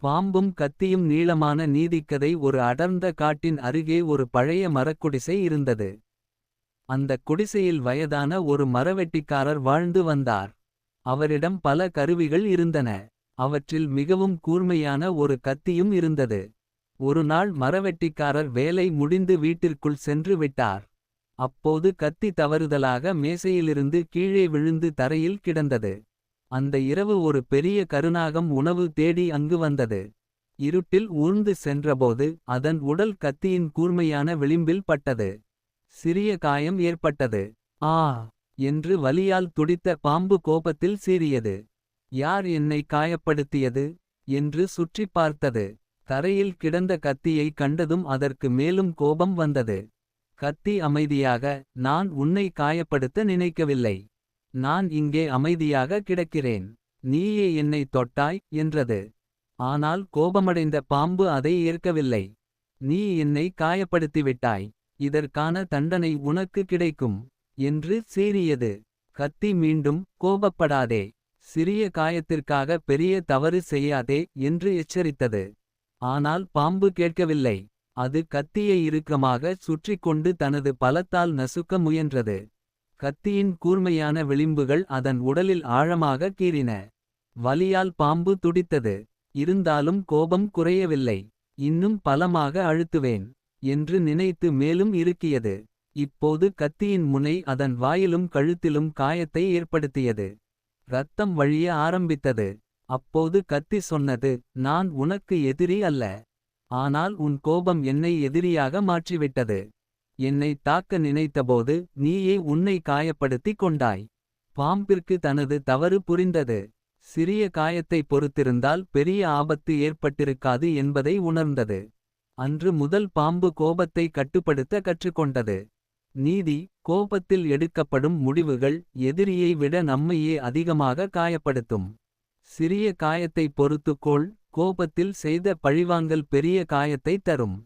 பாம்பும் கத்தியும் நீளமான நீதிக்கதை. ஒரு அடர்ந்த காட்டின் அருகே ஒரு பழைய மரக்குடிசை இருந்தது. அந்தக் குடிசையில் வயதான ஒரு மரவெட்டிக்காரர் வாழ்ந்து வந்தார். அவரிடம் பல கருவிகள் இருந்தன. அவற்றில் மிகவும் கூர்மையான ஒரு கத்தியும் இருந்தது. ஒரு நாள் மரவெட்டிக்காரர் வேலை முடிந்து வீட்டிற்குள் சென்று விட்டார். அப்போது கத்தி தவறுதலாக மேசையிலிருந்து கீழே விழுந்து தரையில் கிடந்தது. அந்த இரவு ஒரு பெரிய கருநாகம் உணவு தேடி அங்கு வந்தது. இருட்டில் ஊர்ந்து சென்றபோது அதன் உடல் கத்தியின் கூர்மையான விளிம்பில் பட்டது. சிறிய காயம் ஏற்பட்டது. ஆ என்று வலியால் துடித்த பாம்பு கோபத்தில் சீறியது. யார் என்னை காயப்படுத்தியது என்று சுற்றிப் பார்த்தது. தரையில் கிடந்த கத்தியை கண்டதும் அதற்கு மேலும் கோபம் வந்தது. கத்தி அமைதியாக, நான் உன்னை காயப்படுத்த நினைக்கவில்லை. நான் இங்கே அமைதியாக கிடக்கிறேன். நீயே என்னை தொட்டாய் என்றது. ஆனால் கோபமடைந்த பாம்பு அதை ஏற்கவில்லை. நீ என்னை காயப்படுத்திவிட்டாய். இதற்கான தண்டனை உனக்கு கிடைக்கும் என்று சீறியது. கத்தி மீண்டும், கோபப்படாதே. சிறிய காயத்திற்காக பெரிய தவறு செய்யாதே என்று எச்சரித்தது. ஆனால் பாம்பு கேட்கவில்லை. அது கத்தியை இறுக்கமாக சுற்றிக்கொண்டு தனது பலத்தால் நசுக்க முயன்றது. கத்தியின் கூர்மையான விளிம்புகள் அதன் உடலில் ஆழமாக கீறின. வலியால் பாம்பு துடித்தது. இருந்தாலும் கோபம் குறையவில்லை. இன்னும் பலமாக அழுத்துவேன் என்று நினைத்து மேலும் இறுக்கியது. இப்போது கத்தியின் முனை அதன் வாயிலும் கழுத்திலும் காயத்தை ஏற்படுத்தியது. இரத்தம் வழிய ஆரம்பித்தது. அப்போது கத்தி சொன்னது, நான் உனக்கு எதிரி அல்ல. ஆனால் உன் கோபம் என்னை எதிரியாக மாற்றிவிட்டது. என்னை தாக்க நினைத்தபோது நீயே உன்னை காயப்படுத்திக் கொண்டாய். பாம்பிற்கு தனது தவறு புரிந்தது. சிறிய காயத்தை பொறுத்திருந்தால் பெரிய ஆபத்து ஏற்பட்டிருக்காது என்பதை உணர்ந்தது. அன்று முதல் பாம்பு கோபத்தை கட்டுப்படுத்த கற்றுக்கொண்டது. நீதி, கோபத்தில் எடுக்கப்படும் முடிவுகள் எதிரியை விட நம்மையே அதிகமாக காயப்படுத்தும். சிறிய காயத்தை பொறுத்துக்கொள், கோபத்தில் செய்த பழிவாங்கல் பெரிய காயத்தை தரும்.